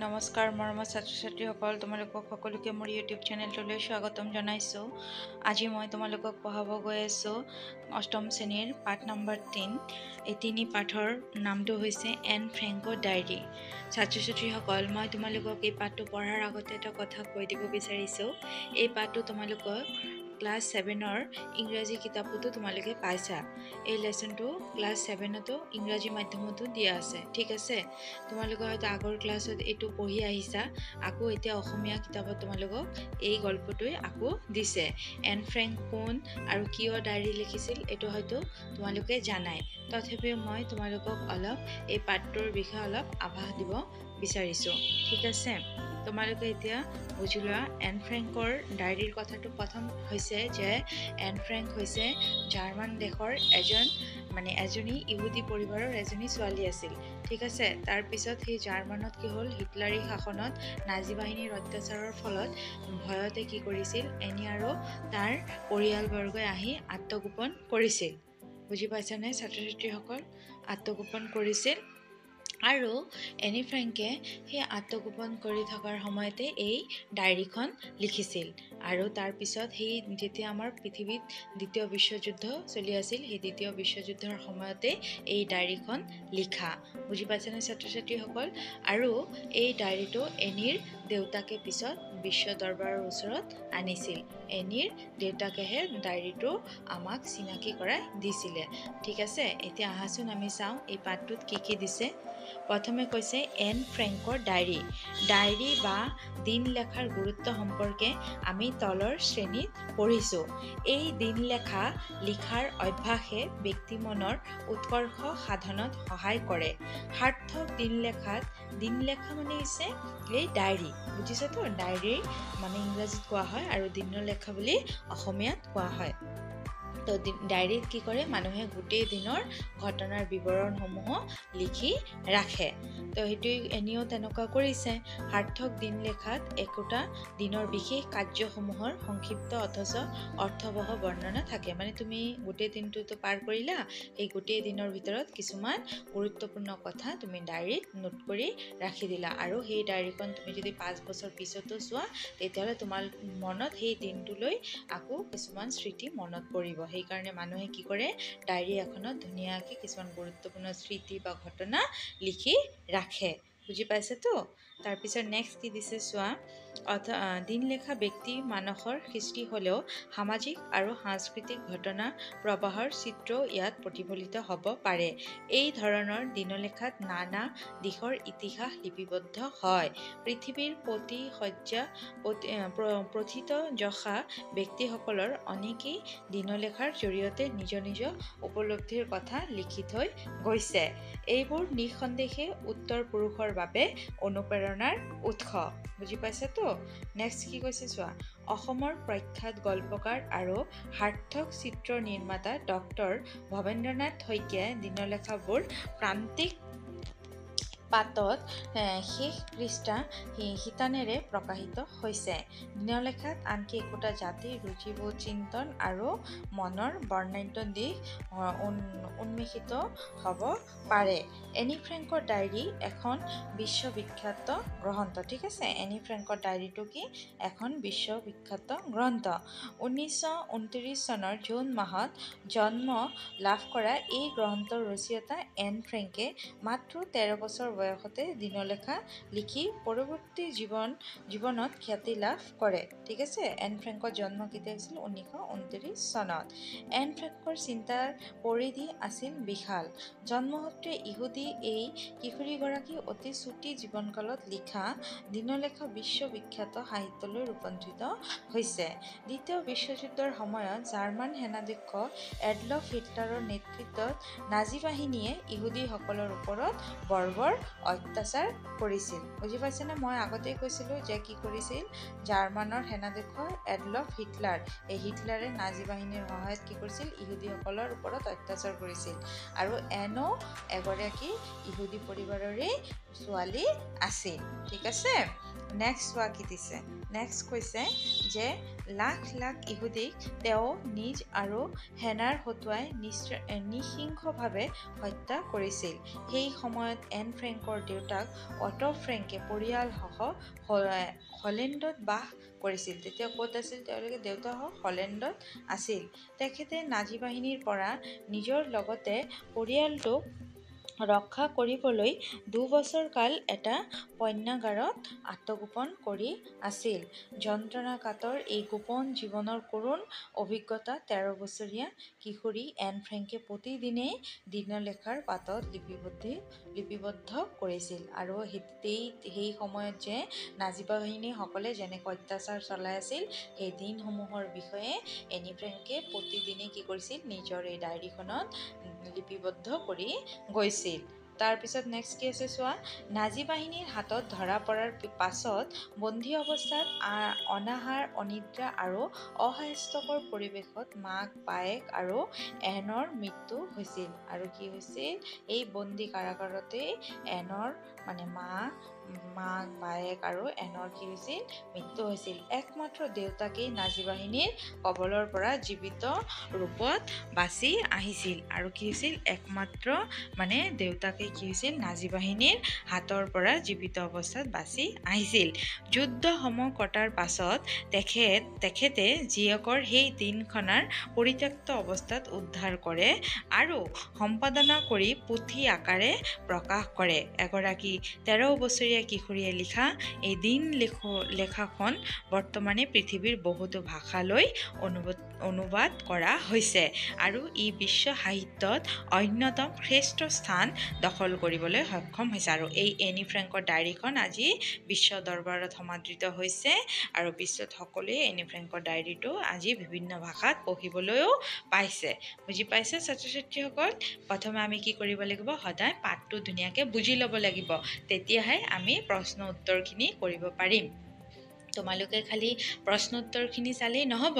নমস্কাৰ মৰমৰ ছাত্ৰ-ছাত্ৰীসকল, তোমালোকক সকলোকে মোৰ ইউটিউব চেনেলটোলৈ স্বাগতম জনাইছোঁ। আজি মই তোমালোকক পঢ়াব গৈ আছোঁ অষ্টম শ্ৰেণীৰ পাঠ নম্বৰ 3। এই 3 পাঠৰ নামটো হৈছে এন ফ্ৰেংকো ডায়েৰী। ছাত্ৰ-ছাত্ৰীসকল, মই তোমালোকক এই পাঠটো পঢ়াৰ আগতে এটা কথা কৈ দিব বিচাৰিছোঁ। এই পাঠটো তোমালোকক ক্লাছ 7ৰ ইংৰাজী কিতাপতো তোমালোকে পাইছা। এই লেচনটো ক্লাছ 7তো ইংৰাজী মাধ্যমতো দিয়া আছে, ঠিক আছে। তোমালোকে হয়তো আগৰ ক্লাছত এইটো পঢ়ি আহিছা, আকৌ এতিয়া অসমীয়া কিতাপত তোমালোকক এই গল্পটোৱে আকৌ দিছে। এন ফ্ৰেংক কোন আৰু কিয় ডায়েৰী লিখিছিল এইটো হয়তো তোমালোকে জানাই। তথাপিও মই তোমালোকক অলপ এই পাঠটোৰ বিষয়ে অলপ আভাস দিব বিচাৰিছোঁ, ঠিক আছে। তোমালোকে এতিয়া বুজি লোৱা। এন ফ্ৰেংকৰ ডায়েৰীৰ কথাটো প্ৰথম হৈছে যে এন ফ্ৰেংক হৈছে জাৰ্মান দেশৰ এজনী ইহুদী পৰিবাৰৰ এজনী ছোৱালী আছিল, ঠিক আছে। তাৰপিছত সেই জাৰ্মানত কি হ'ল, হিটলাৰী শাসনত নাজী বাহিনীৰ অত্যাচাৰৰ ফলত ভয়তে কি কৰিছিল, এনি আৰু তাৰ পৰিয়ালবৰ্গই আহি আত্মগোপন কৰিছিল। বুজি পাইছানে ছাত্ৰ-ছাত্ৰীসকল? আত্মগোপন কৰিছিল আৰু এনি ফ্ৰেংকে সেই আত্মগোপন কৰি থকাৰ সময়তে এই ডায়েৰীখন লিখিছিল। আৰু তাৰপিছত সেই যেতিয়া আমাৰ পৃথিৱীত দ্বিতীয় বিশ্বযুদ্ধ চলি আছিল, সেই দ্বিতীয় বিশ্বযুদ্ধৰ সময়তে এই ডায়েৰীখন লিখা। বুজি পাইছেনে ছাত্ৰ-ছাত্ৰীসকল? আৰু এই ডায়েৰীটো এনিৰ দেউতাকে পিছত বিশ্ব দৰবাৰৰ ওচৰত আনিছিল। এনিৰ দেউতাকেহে ডায়েৰীটো আমাক চিনাকি কৰাই দিছিলে, ঠিক আছে। এতিয়া আহাচোন আমি চাওঁ এই পাঠটোত কি দিছে। প্ৰথমে কৈছে এন ফ্ৰেংকৰ ডায়েৰী বা দিন লেখাৰ গুৰুত্ব সম্পৰ্কে আমি তলৰ শ্ৰেণীত পঢ়িছোঁ। এই দিন লিখাৰ অভ্যাসে ব্যক্তি মনৰ উৎকৰ্ষ সাধনত সহায় কৰে। সাৰ্থক দিন লেখা মানে হৈছে এই ডায়েৰী, বুজিছাতো? ডায়েৰী মানে ইংৰাজীত কোৱা হয় আৰু দিন লেখা বুলি অসমীয়াত কোৱা হয়। তো ডায়েৰীত কি কৰে, মানুহে গোটেই দিনৰ ঘটনাৰ বিৱৰণসমূহ লিখি ৰাখে। তো সেইটো এনেও তেনেকুৱা কৰিছে। সাৰ্থক দিন লেখাত একোটা দিনৰ বিশেষ কাৰ্যসমূহৰ সংক্ষিপ্ত অথচ অৰ্থবহ বৰ্ণনা থাকে। মানে তুমি গোটেই দিনটোতো পাৰ কৰিলা, সেই গোটেই দিনৰ ভিতৰত কিছুমান গুৰুত্বপূৰ্ণ কথা তুমি ডায়েৰীত নোট কৰি ৰাখি দিলা। আৰু সেই ডায়েৰীখন তুমি যদি 5 বছৰ পিছতো চোৱা, তেতিয়াহ'লে তোমাৰ মনত সেই দিনটোলৈ আকৌ কিছুমান স্মৃতি মনত পৰিব। সেইকাৰণে মানুহে কি কৰে, ডায়েৰী এখনত ধুনীয়াকৈ কিছুমান গুৰুত্বপূৰ্ণ স্মৃতি বা ঘটনা লিখি ৰাখে। বুজি পাইছেতো? তাৰপিছত নেক্সট কি দিছে চোৱা। দিন লেখা ব্যক্তি মানসৰ সৃষ্টি হ'লেও সামাজিক আৰু সাংস্কৃতিক ঘটনা প্ৰবাহৰ চিত্ৰও ইয়াত প্ৰতিফলিত হ'ব পাৰে। এই ধৰণৰ দিনলেখাত নানা দিশৰ ইতিহাস লিপিবদ্ধ হয়। পৃথিৱীৰ প্ৰথিতযশা ব্যক্তিসকলৰ অনেকেই দিনলেখাৰ জৰিয়তে নিজ উপলব্ধিৰ কথা লিখি থৈ গৈছে। এইবোৰ নিঃসন্দেহে উত্তৰ পুৰুষৰ বাবে অনুপ্ৰেৰণাৰ উৎস। বুজি পাইছেতো? নেক্সট কি কৈছে চোৱা। অসমৰ প্ৰখ্যাত গল্পকাৰ আৰু সাৰ্থক চিত্ৰ নিৰ্মাতা ডক্টৰ ভৱেন্দ্ৰনাথ শইকীয়াই দিনলেখাবোৰ প্ৰান্তিক পাতত শেষ পৃষ্ঠা শিতানেৰে প্ৰকাশিত হৈছে। দিনলেখাত আনকি একোটা জাতিৰ ৰুচিবোধ, চিন্তন আৰু মনৰ বৰ্ণাঢ্য দিশ উন্মেষিত হ'ব পাৰে। এনি ফ্ৰেংকৰ ডায়েৰী এখন বিশ্ববিখ্যাত গ্ৰন্থ, ঠিক আছে। এনি ফ্ৰেংকৰ ডায়েৰীটো কি? এখন বিশ্ববিখ্যাত গ্ৰন্থ। 1929 চনৰ জুন মাহত জন্ম লাভ কৰা এই গ্ৰন্থৰ ৰচয়িতা এন ফ্ৰেংকে মাত্ৰ 13 বছৰ বয়সতে দিনলেখা লিখি পৰৱৰ্তী জীৱনত খ্যাতি লাভ কৰে, ঠিক আছে। এন ফ্ৰেংকৰ জন্ম কেতিয়া হৈছিল? 1929 চনত। এন ফ্ৰেংকৰ চিন্তাৰ পৰিধি আছিল বিশাল। জন্মসূত্ৰে ইহুদী এই কিশোৰীগৰাকী অতি চুটি জীৱনকালত লিখা দিনলেখা বিশ্ববিখ্যাত সাহিত্যলৈ ৰূপান্তৰিত হৈছে। দ্বিতীয় বিশ্বযুদ্ধৰ সময়ত জাৰ্মান সেনাধ্যক্ষ এডলফ হিটলাৰৰ নেতৃত্বত নাজী বাহিনীয়ে ইহুদীসকলৰ ওপৰত বৰ্বৰ অত্যাচাৰ কৰিছিল। বুজি পাইছেনে? মই আগতেই কৈছিলোঁ যে কি কৰিছিল, জাৰ্মানৰ সেনাধ্যক্ষ এডলফ হিটলাৰ, এই হিটলাৰে নাজী বাহিনীৰ সহায়ত কি কৰিছিল, ইহুদীসকলৰ ওপৰত অত্যাচাৰ কৰিছিল। আৰু এনো এগৰাকী ইহুদী পৰিবাৰৰে ছোৱালী আছিল, ঠিক আছে। নেক্সট চোৱা কি দিছে। নেক্সট কৈছে যে লাখ লাখ ইহুদীক তেওঁ নিজ আৰু সেনাৰ হতুৱাই নৃশংসভাৱে হত্যা কৰিছিল। সেই সময়ত এন ফ্ৰেংকৰ দেউতাক অটো ফ্ৰেংকে পৰিয়ালসহ হলেণ্ডত বাস কৰিছিল। তেতিয়া ক'ত আছিল তেওঁলোকে? দেউতাক হলেণ্ডত আছিল। তেখেতে নাজী বাহিনীৰ পৰা নিজৰ লগতে পৰিয়ালটোক ৰক্ষা কৰিবলৈ 2 বছৰ কাল এটা পণ্যাগাৰত আত্মগোপন কৰি আছিল। যন্ত্ৰণাকাতৰ এই গোপন জীৱনৰ কৰুণ অভিজ্ঞতা 13 বছৰীয়া কিশোৰী এন ফ্ৰেংকে প্ৰতিদিনেই দিনলেখাৰ পাতত লিপিবদ্ধ কৰিছিল। আৰু সেই সময়ত যে নাজী বাহিনীসকলে যেনেকৈ অত্যাচাৰ চলাই আছিল সেই দিনসমূহৰ বিষয়ে এনি ফ্ৰেংকে প্ৰতিদিনে কি কৰিছিল? নিজৰ এই ডায়েৰীখনত লিপিবদ্ধ কৰি গৈছিল। তাৰপিছত নেক্সট কি আছে চোৱা। নাজী বাহিনীৰ হাতত ধৰা পৰাৰ পাছত বন্দী অৱস্থাত অনাহাৰ, অনিদ্ৰা আৰু অস্বাস্থ্যকৰ পৰিৱেশত মাক, বায়েক আৰু এনৰ মৃত্যু হৈছিল। আৰু কি হৈছিল? এই বন্দী কাৰাগাৰতেই এনৰ মাক, বায়েক আৰু এনৰ কি হৈছিল? মৃত্যু হৈছিল। একমাত্ৰ দেউতাকেই নাজী বাহিনীৰ কবলৰ পৰা জীৱিত ৰূপত বাচি আহিছিল। আৰু কি হৈছিল? একমাত্ৰ দেউতাকেই কি হৈছিল? নাজী বাহিনীৰ হাতৰ পৰা জীৱিত অৱস্থাত বাচি আহিছিল। যুদ্ধ সম কটাৰ পাছত তেখেতে জীয়েকৰ সেই দিনখনাৰ পৰিত্যক্ত অৱস্থাত উদ্ধাৰ কৰে আৰু সম্পাদনা কৰি পুথি আকাৰে প্ৰকাশ কৰে। এগৰাকী 13 বছৰীয়া কিশোৰীয়ে লিখা এই লেখাখন বৰ্তমানে পৃথিৱীৰ বহুতো ভাষালৈ অনুবাদ কৰা হৈছে আৰু ই বিশ্ব সাহিত্যত অন্যতম শ্ৰেষ্ঠ স্থান দখল কৰিবলৈ সক্ষম হৈছে। আৰু এই এনি ফ্ৰেংকৰ ডায়েৰীখন আজি বিশ্ব দৰবাৰত সমাদৃত হৈছে আৰু বিশ্বত সকলোৱে এনি ফ্ৰেংকৰ ডায়েৰীটো আজি বিভিন্ন ভাষাত পঢ়িবলৈও পাইছে। বুজি পাইছে ছাত্ৰ ছাত্ৰীসকল? প্ৰথমে আমি কি কৰিব লাগিব? সদায় পাঠটো ধুনীয়াকৈ বুজি ল'ব লাগিব, তেতিয়াহে আমি প্ৰশ্ন উত্তৰখিনি কৰিব পাৰিম। তোমালোকে খালি প্ৰশ্ন উত্তৰখিনি চালেই নহ'ব,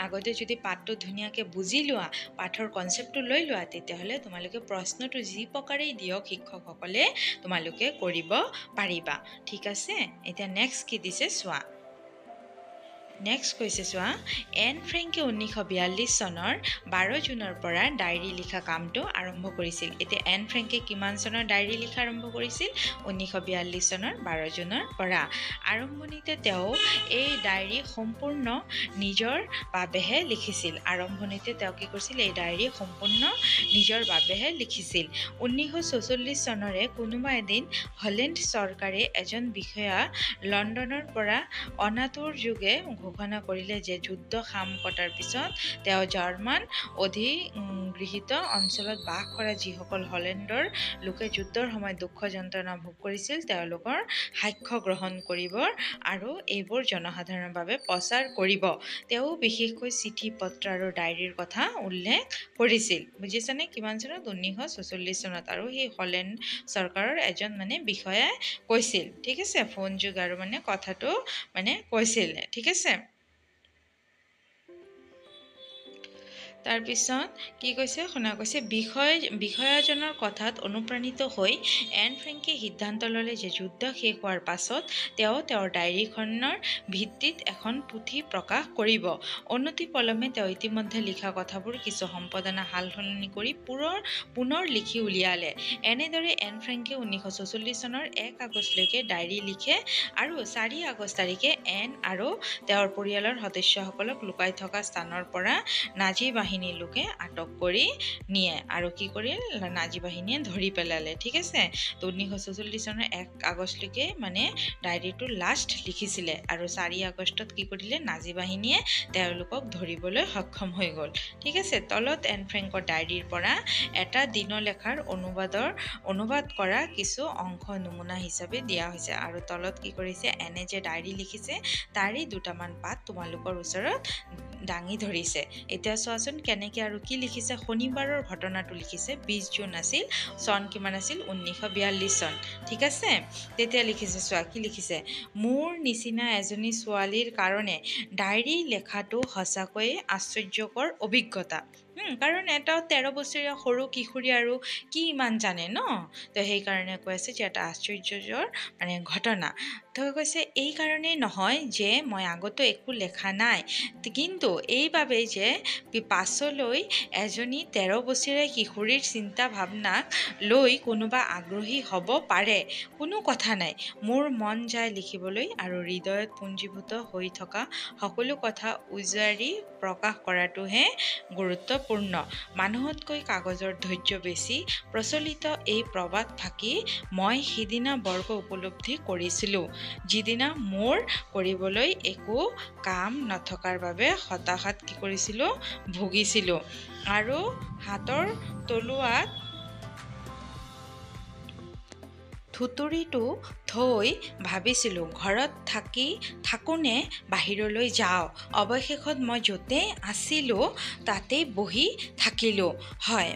আগতে যদি পাঠটো ধুনীয়াকৈ বুজি লোৱা, পাঠৰ কনচেপ্টটো লৈ লোৱা, তেতিয়াহ'লে তোমালোকে প্ৰশ্নটো যি প্ৰকাৰেই দিয়ক শিক্ষকসকলে তোমালোকে কৰিব পাৰিবা। ঠিক আছে? এতিয়া নেক্সট কি দিছে চোৱা। নেক্সট কৈছে চোৱা। এন ফ্ৰেংকে 1942 চনৰ 12 জুনৰ পৰা ডায়েৰী লিখা কামটো আৰম্ভ কৰিছিল। এতিয়া এন ফ্ৰেংকে কিমান চনৰ ডায়েৰী লিখা আৰম্ভ কৰিছিল? 1942 চনৰ 12 জুনৰ পৰা। আৰম্ভণিতে তেওঁ এই ডায়েৰী সম্পূৰ্ণ নিজৰ বাবেহে লিখিছিল। এই ডায়েৰী সম্পূৰ্ণ নিজৰ বাবেহে লিখিছিল। 1944 চনৰে কোনোবা এদিন হলেণ্ড চৰকাৰে এজন বিষয়া লণ্ডনৰ পৰা অনাটোৰ যোগে ঘোষণা কৰিলে যে যুদ্ধ সাম কটাৰ পিছত তেওঁ জাৰ্মান অধিগৃহীত অঞ্চলত বাস কৰা যিসকল হলেণ্ডৰ লোকে যুদ্ধৰ সময়ত দুখ যন্ত্ৰণা ভোগ কৰিছিল তেওঁলোকৰ সাক্ষ্য গ্ৰহণ কৰিব আৰু এইবোৰ জনসাধাৰণৰ বাবে প্ৰচাৰ কৰিব। তেওঁ বিশেষকৈ চিঠি পত্ৰ আৰু ডায়েৰীৰ কথা উল্লেখ কৰিছিল। বুজিছানে? কিমান চনত? 1944 চনত। আৰু সেই হলেণ্ড চৰকাৰৰ এজন বিষয়াই কৈছিল। ঠিক আছে? ফোন যোগ আৰু কথাটো কৈছিল। ঠিক আছে? তাৰপিছত কি কৈছে শুনা। কৈছে বিষয়াজনৰ কথাত অনুপ্ৰাণিত হৈ এন ফ্ৰেংকে সিদ্ধান্ত ল'লে যে যুদ্ধ শেষ হোৱাৰ পাছত তেওঁ তেওঁৰ ডায়েৰীখনৰ ভিত্তিত এখন পুথি প্ৰকাশ কৰিব। অনতিপলমে তেওঁ ইতিমধ্যে লিখা কথাবোৰ কিছু সম্পাদনা সালসলনি কৰি পুনৰ লিখি উলিয়ালে। এনেদৰে এন ফ্ৰেংকে 1944 চনৰ 1 আগষ্টলৈকে ডায়েৰী লিখে আৰু 4 আগষ্ট তাৰিখে এন আৰু তেওঁৰ পৰিয়ালৰ সদস্যসকলক লুকাই থকা স্থানৰ পৰা নাজী বাহিনীৰ লোকে আটক কৰি নিয়ে আৰু কি কৰিল? নাজী বাহিনীয়ে ধৰি পেলালে। ঠিক আছে? 1944 চনৰ 1 আগষ্টলৈকে ডায়েৰীটো লাষ্ট লিখিছিলে আৰু 4 আগষ্টত কি কৰিলে? নাজী বাহিনীয়ে তেওঁলোকক ধৰিবলৈ সক্ষম হৈ গ'ল। ঠিক আছে? তলত এন ফ্ৰেংকৰ ডায়েৰীৰ পৰা এটা দিনলেখাৰ অনুবাদ কৰা কিছু অংশ নমুনা হিচাপে দিয়া হৈছে আৰু তলত কি কৰিছে? এনে যে ডায়েৰী লিখিছে তাৰে দুটামান পাত তোমালোকৰ ওচৰত দাঙি ধৰিছে। এতিয়া চোৱাচোন কেনেকৈ আৰু কি লিখিছে। শনিবাৰৰ ঘটনাটো লিখিছে। 20 জুন আছিল, চন কিমান আছিল? 1942 চন। ঠিক আছে? তেতিয়া লিখিছে চোৱা কি লিখিছে। মোৰ নিচিনা এজনী ছোৱালীৰ কাৰণে ডায়েৰী লেখাটো সঁচাকৈয়ে আশ্চৰ্যকৰ অভিজ্ঞতা। কাৰণ এটা 13 বছৰীয়া সৰু কিশোৰী আৰু কি ইমান জানে ন। তো সেইকাৰণে কৈ আছে যে এটা আশ্চৰ্যৰ মানে ঘটনা। তো কৈছে এই কাৰণেই নহয় যে মই আগতো একো লেখা নাই, কিন্তু এইবাবেই যে পাছলৈ এজনী 13 বছৰীয়া কিশোৰীৰ চিন্তা ভাৱনাক লৈ কোনোবা আগ্ৰহী হ'ব পাৰে। কোনো কথা নাই, মোৰ মন যায় লিখিবলৈ আৰু হৃদয়ত পুঞ্জীভূত হৈ থকা সকলো কথা উজাৰি প্ৰকাশ কৰাটোহে গুৰুত্বপূৰ্ণ। মানুহতকৈ কাগজৰ ধৈৰ্য বেছি প্ৰচলিত এই প্ৰবাদ ফাঁকি মই সিদিনা বৰ্গ উপলব্ধি কৰিছিলোঁ, যিদিনা মোৰ কৰিবলৈ একো কাম নথকাৰ বাবে হতাশাত কি কৰিছিলোঁ, ভুগিছিলোঁ আৰু হাতৰ তলুৱাত থুতুৰিটো থৈ ভাবিছিলোঁ ঘৰত থাকোঁনে বাহিৰলৈ যাওঁ। অৱশেষত মই য'তেই আছিলোঁ তাতেই বহি থাকিলোঁ। হয়,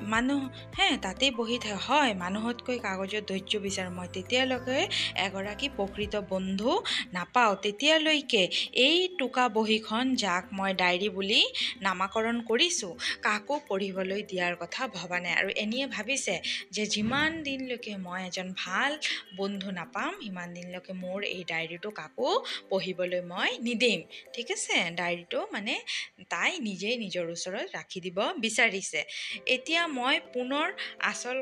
মানুহতকৈ কাগজত ধৈৰ্য বিচাৰোঁ। মই তেতিয়ালৈকে এগৰাকী প্ৰকৃত বন্ধু নাপাওঁ, তেতিয়ালৈকে এই টোকা বহীখন, যাক মই ডায়েৰী বুলি নামাকৰণ কৰিছোঁ, কাকো পঢ়িবলৈ দিয়াৰ কথা ভবা নাই। আৰু এনিয়ে ভাবিছে যে যিমান দিনলৈকে মই এজন ভাল বন্ধু নাপাম, সিমান দিনলৈকে মোৰ এই ডায়েৰীটো কাকো পঢ়িবলৈ মই নিদিম। ঠিক আছে, ডায়েৰীটো মানে তাই নিজেই নিজৰ ওচৰত ৰাখি দিব বিচাৰিছে। এতিয়া মই পুনৰ আচল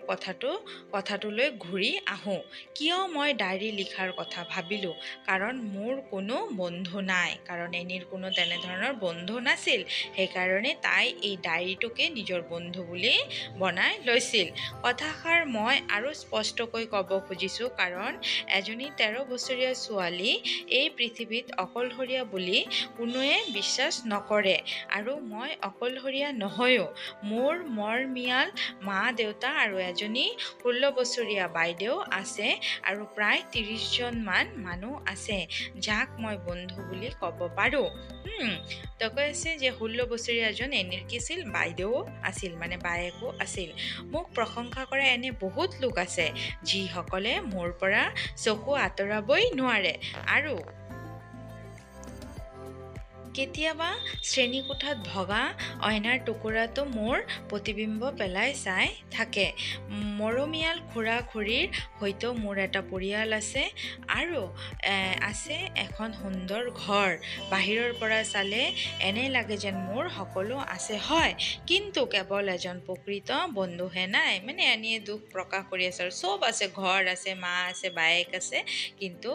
কথাটোলৈ ঘূৰি আহোঁ। কিয় মই ডায়েৰী লিখাৰ কথা ভাবিলোঁ? কাৰণ মোৰ কোনো বন্ধু নাই, কাৰণ এনিৰ কোনো তেনেধৰণৰ বন্ধু নাছিল। সেইকাৰণে তাই এই ডায়েৰীটোকে নিজৰ বন্ধু বুলি বনাই লৈছিল। কথাষাৰ মই আৰু স্পষ্টকৈ ক'ব খুজিছোঁ, কাৰণ এজনী 13 বছৰীয়া ছোৱালী এই পৃথিৱীত অকলশৰীয়া বুলি কোনোৱে বিশ্বাস নকৰে। আৰু মই অকলশৰীয়া নহয়ো। মোৰ মৰমীয়াল মা দেউতা আৰু এজনী 16 বছৰীয়া বাইদেউ আছে আৰু প্ৰায় 30জনমান মানুহ আছে, যাক মই বন্ধু বুলি ক'ব পাৰোঁ। তো কৈ আছে যে 16 বছৰীয়া এজন এনিৰ কি আছিল, বাইদেউ আছিল, মানে বায়েকো আছিল। মোক প্ৰশংসা কৰা এনে বহুত লোক আছে, যিসকলে মোৰ পৰা চকু আঁতৰাবই নোৱাৰে আৰু কেতিয়াবা শ্ৰেণীকোঠাত ভগা অইনাৰ টুকুৰাটো মোৰ প্ৰতিবিম্ব পেলাই চাই থাকে। মৰমীয়াল খুৰা খুৰীৰ হয়তো মোৰ এটা পৰিয়াল আছে আৰু আছে এখন সুন্দৰ ঘৰ। বাহিৰৰ পৰা চালে এনে লাগে যেন মোৰ সকলো আছে, হয়, কিন্তু কেৱল এজন প্ৰকৃত বন্ধুহে নাই। মানে এনিয়ে দুখ প্ৰকাশ কৰি আছে আৰু চব আছে, ঘৰ আছে, মা আছে, বায়েক আছে, কিন্তু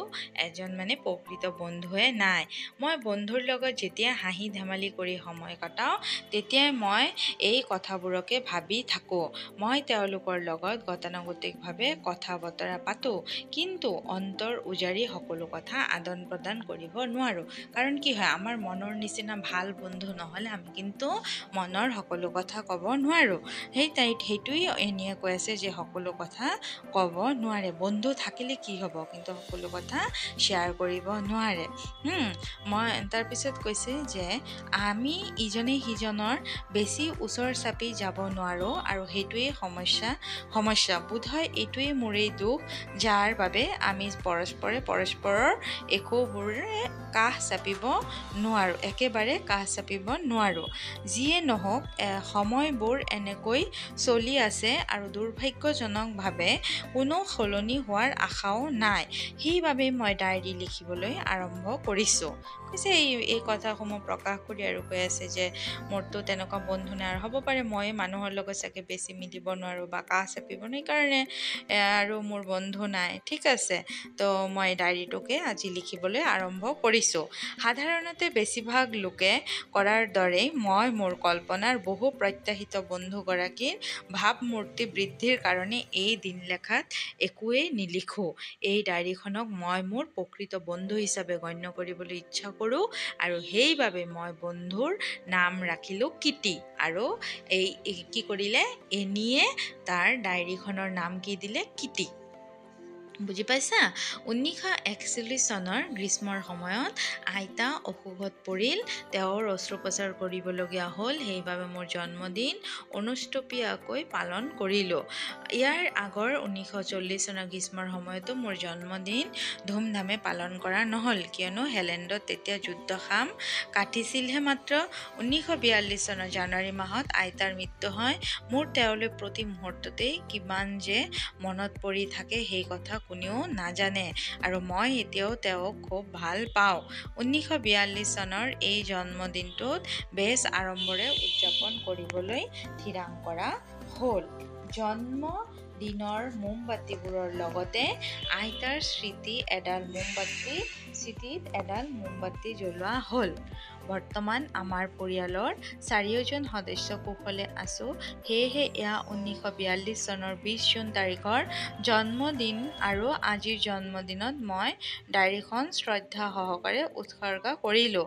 এজন মানে প্ৰকৃত বন্ধুহে নাই। মই বন্ধুৰ লগত যেতিয়া হাঁহি ধেমালি কৰি সময় কটাওঁ, তেতিয়াই মই এই কথাবোৰকে ভাবি থাকোঁ। মই তেওঁলোকৰ লগত গতানুগতিকভাৱে কথা বতৰা পাতোঁ, কিন্তু অন্তৰ উজাৰি সকলো কথা আদান প্ৰদান কৰিব নোৱাৰোঁ। কাৰণ কি হয়, আমাৰ মনৰ নিচিনা ভাল বন্ধু নহ'লে আমি কিন্তু মনৰ সকলো কথা ক'ব নোৱাৰোঁ। সেইটোৱেই এনিয়ে কৈ আছে যে সকলো কথা ক'ব নোৱাৰে। বন্ধু থাকিলে কি হ'ব, কিন্তু সকলো কথা শ্বেয়াৰ কৰিব নোৱাৰে। মই তাৰপিছত কৈছে যে আমি ইজনে সিজনৰ বেছি ওচৰ চাপি যাব নোৱাৰোঁ, আৰু সেইটোৱেই সমস্যা। বোধহয় এইটোৱেই মোৰেই দুখ, যাৰ বাবে আমি পৰস্পৰৰ একেবাৰে কাষ চাপিব নোৱাৰোঁ। যিয়ে নহওক, সময়বোৰ এনেকৈ চলি আছে আৰু দুৰ্ভাগ্যজনকভাৱে কোনো সলনি হোৱাৰ আশাও নাই। সেইবাবেই মই ডায়েৰী লিখিবলৈ আৰম্ভ কৰিছোঁ। কৈছে এই কথাসমূহ প্ৰকাশ কৰি আৰু কৈ আছে যে মোৰতো তেনেকুৱা বন্ধু নাই, আৰু হ'ব পাৰে মই মানুহৰ লগত চাগে বেছি মিলিব নোৱাৰোঁ বা কাষ চাপিব নোৱাৰোঁ, সেইকাৰণে আৰু মোৰ বন্ধু নাই। ঠিক আছে, তো মই ডায়েৰীটোকে আজি লিখিবলৈ আৰম্ভ কৰিছোঁ। সাধাৰণতে বেছিভাগ লোকে কৰাৰ দৰেই মই মোৰ কল্পনাৰ বহু প্ৰত্যাশিত বন্ধুগৰাকীৰ ভাৱমূৰ্তি বৃদ্ধিৰ কাৰণে এই দিনলেখাত একোৱেই নিলিখোঁ। এই ডায়েৰীখনক মই মোৰ প্ৰকৃত বন্ধু হিচাপে গণ্য কৰিবলৈ ইচ্ছা কৰোঁ, আৰু সেইবাবে মই বন্ধুৰ নাম ৰাখিলোঁ কিটি। আৰু কি কৰিলে, এনিয়ে তাৰ ডায়েৰীখনৰ নাম কি দিলে, কিটি। বুজি পাইছা 1941 চনৰ গ্ৰীষ্মৰ সময়ত আইতা অসুখত পৰিল তেওঁৰ অস্ত্ৰোপচাৰ কৰিবলগীয়া হ'ল সেইবাবে মোৰ জন্মদিন অনুষ্টুপীয়াকৈ পালন কৰিলোঁ ইয়াৰ আগৰ 1940 চনৰ গ্ৰীষ্মৰ সময়তো মোৰ জন্মদিন ধুমধামে পালন কৰা নহ'ল কিয়নো হেলেণ্ডত তেতিয়া যুদ্ধখাম কাটিছিলহে মাত্ৰ 1942 চনৰ জানুৱাৰী মাহত আইতাৰ মৃত্যু হয় মোৰ তেওঁলৈ প্ৰতি মুহূৰ্ততেই কিমান যে মনত পৰি থাকে সেই কথা কোনেও নাজানে আৰু মই এতিয়াও তেওঁক খুব ভাল পাওঁ 1942 চনৰ এই জন্মদিনটোত বেছ আড়ম্বৰে উদযাপন কৰিবলৈ থিৰাং কৰা হ'ল জন্মদিনৰ মোমবাতিবোৰৰ লগতে আইতাৰ স্মৃতিত এডাল মোমবাতি জ্বলোৱা হ'ল বৰ্তমান আমাৰ পৰিয়ালৰ চাৰিওজন সদস্য কুশলে আছোঁ সেয়েহে এয়া 1942 চনৰ 20 জুন তাৰিখৰ জন্মদিন আৰু আজিৰ জন্মদিনত মই ডায়েৰীখন শ্ৰদ্ধা সহকাৰে উৎসৰ্গা কৰিলোঁ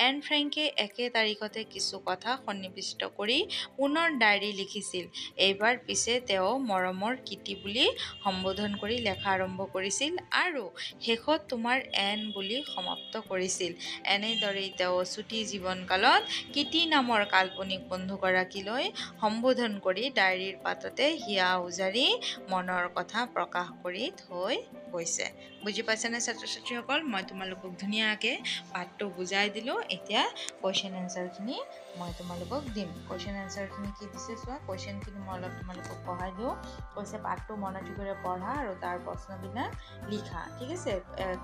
এন ফ্ৰেংকে একে তাৰিখতে কিছু কথা সন্নিৱিষ্ট কৰি পুনৰ ডায়েৰী লিখিছিল এইবাৰ পিছে তেওঁ মৰমৰ কিটি বুলি সম্বোধন কৰি লেখা আৰম্ভ কৰিছিল আৰু শেষত তোমাৰ এন বুলি সমাপ্ত কৰিছিল এনেদৰেই তেওঁ ছুটি জীৱনকালত কিটি নামৰ কাল্পনিক বন্ধুগৰাকীলৈ সম্বোধন কৰি ডায়েৰীৰ পাততে হিয়া উজাৰি মনৰ কথা প্ৰকাশ কৰি থৈ গৈছে বুজি পাইছেনে ছাত্ৰ ছাত্ৰীসকল মই তোমালোকক ধুনীয়াকৈ পাঠটো বুজাই দিলোঁ এতিয়া কুৱেশ্যন এনচাৰখিনি মই তোমালোকক দিম কুৱেশ্যন এনচাৰখিনি কি দিছে চোৱা কুৱেশ্যনখিনি মই অলপ তোমালোকক পঢ়াই দিওঁ কৈছে পাঠটো মনোযোগেৰে পঢ়া আৰু তাৰ প্ৰশ্নবিলাক লিখা ঠিক আছে